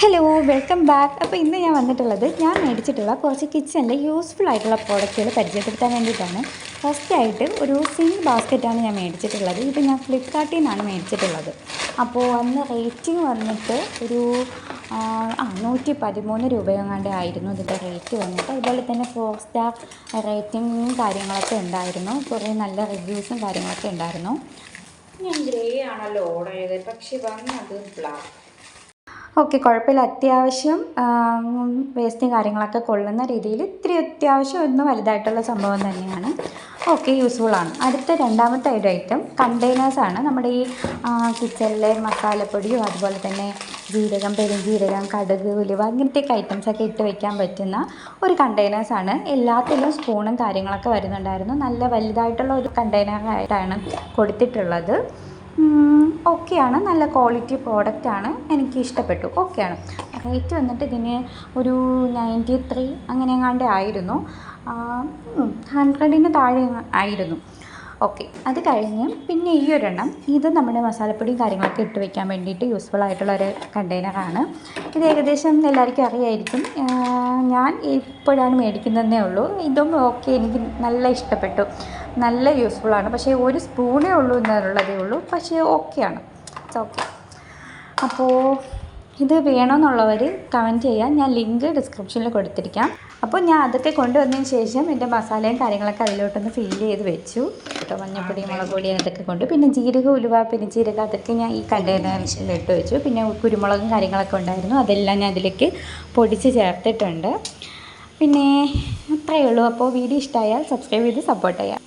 Hello welcome back. അപ്പോൾ ഇന്ന് ഞാൻ വന്നിട്ടുള്ളത് ഞാൻ മേടിച്ചിട്ടുള്ള കുറച്ച് കിച്ചണിൽ യൂസ്ഫുൾ ആയിട്ടുള്ള പ്രോഡക്റ്റുകൾ പരിചയപ്പെടുത്താൻ വേണ്ടിയിട്ടാണ്. ഫസ്റ്റായിട്ട് ഒരു സിങ്ക് ബാസ്ക്കറ്റാണ് ഞാൻ മേടിച്ചിട്ടുള്ളത്. ഇത് ഞാൻ ഫ്ലിപ്കാർട്ടിൽ നിന്നാണ് മേടിച്ചിട്ടുള്ളത്. അപ്പോൾ അന്ന് റേറ്റിംഗ് വന്നിട്ട് ഒരു 113 രൂപയെങ്ങാണ്ട് ആയിരുന്നു ഇതിൻ്റെ റേറ്റ് വന്നിട്ട്. അതുപോലെ തന്നെ 4 സ്റ്റാർ റേറ്റിംഗും കാര്യങ്ങളൊക്കെ ഉണ്ടായിരുന്നു. കുറേ നല്ല റിവ്യൂസും കാര്യങ്ങളൊക്കെ ഉണ്ടായിരുന്നു. ഞാൻ ഗ്രേ ആണല്ലോ ഓർഡർ ചെയ്തത്, പക്ഷെ വന്നത് ബ്ലാക്ക്. ഓക്കെ, കുഴപ്പമില്ല. അത്യാവശ്യം വേസ്റ്റും കാര്യങ്ങളൊക്കെ കൊള്ളുന്ന രീതിയിൽ ഇത്തിരി അത്യാവശ്യം ഒന്ന് വലുതായിട്ടുള്ള സംഭവം തന്നെയാണ്. ഓക്കെ, യൂസ്ഫുള്ളാണ്. അടുത്ത രണ്ടാമത്തെ ഒരു ഐറ്റം കണ്ടെയ്നേഴ്സാണ്. നമ്മുടെ ഈ കിച്ചണിലെ മസാലപ്പൊടിയും അതുപോലെ തന്നെ ജീരകം, പെരുംജീരകം, കടുക്, ഉലുവ അങ്ങനത്തെയൊക്കെ ഐറ്റംസൊക്കെ ഇട്ട് വയ്ക്കാൻ പറ്റുന്ന ഒരു കണ്ടെയ്നേഴ്സാണ്. എല്ലാത്തിലും സ്പൂണും കാര്യങ്ങളൊക്കെ വരുന്നുണ്ടായിരുന്നു. നല്ല വലുതായിട്ടുള്ള ഒരു കണ്ടെയ്നറായിട്ടാണ് കൊടുത്തിട്ടുള്ളത്. ഓക്കെയാണ്, നല്ല ക്വാളിറ്റി പ്രോഡക്റ്റാണ്, എനിക്ക് ഇഷ്ടപ്പെട്ടു. ഓക്കെയാണ്. റേറ്റ് വന്നിട്ട് ഇതിന് ഒരു 93 അങ്ങനെ എങ്ങാണ്ട് ആയിരുന്നു. 100ന് താഴെ ആയിരുന്നു. ഓക്കെ, അത് കഴിഞ്ഞ് പിന്നെ ഈ ഒരെണ്ണം, ഇത് നമ്മുടെ മസാലപ്പൊടിയും കാര്യങ്ങളൊക്കെ ഇട്ട് വയ്ക്കാൻ വേണ്ടിയിട്ട് യൂസ്ഫുൾ ആയിട്ടുള്ളൊരു കണ്ടെയ്നറാണ്. ഇത് ഏകദേശം എല്ലാവർക്കും അറിയായിരിക്കും. ഞാൻ ഇപ്പോഴാണ് മേടിക്കുന്നതേ ഉള്ളൂ. ഇതും ഓക്കെ, എനിക്ക് നല്ല ഇഷ്ടപ്പെട്ടു. നല്ല യൂസ്ഫുള്ളാണ്. പക്ഷേ ഒരു സ്പൂണേ ഉള്ളൂ എന്നുള്ളതേ ഉള്ളൂ. പക്ഷേ ഓക്കെയാണ്, ഇറ്റ്സ് ഓക്കെ. അപ്പോൾ ഇത് വേണമെന്നുള്ളവർ കമൻറ്റ് ചെയ്യാൻ, ഞാൻ ലിങ്ക് ഡിസ്ക്രിപ്ഷനിൽ കൊടുത്തിരിക്കാം. അപ്പോൾ ഞാൻ അതൊക്കെ കൊണ്ടുവന്നതിന് ശേഷം എൻ്റെ മസാലയും കാര്യങ്ങളൊക്കെ അതിലോട്ടൊന്ന് ഫില്ല് ചെയ്ത് വെച്ചു കേട്ടോ. മഞ്ഞൾപ്പൊടി, മുളക് പൊടി അതൊക്കെ കൊണ്ട്, പിന്നെ ജീരകം, ഉലുവ, പെരുംജീരകം അതൊക്കെ ഞാൻ ഈ കണ്ടെയ്നറിലിട്ട് വെച്ചു. പിന്നെ കുരുമുളകും കാര്യങ്ങളൊക്കെ ഉണ്ടായിരുന്നു, അതെല്ലാം ഞാൻ അതിലേക്ക് പൊടിച്ച് ചേർത്തിട്ടുണ്ട്. പിന്നെ അത്രയേ ഉള്ളൂ. അപ്പോൾ വീഡിയോ ഇഷ്ടമായാൽ സബ്സ്ക്രൈബ് ചെയ്ത് സപ്പോർട്ട് ചെയ്യാം.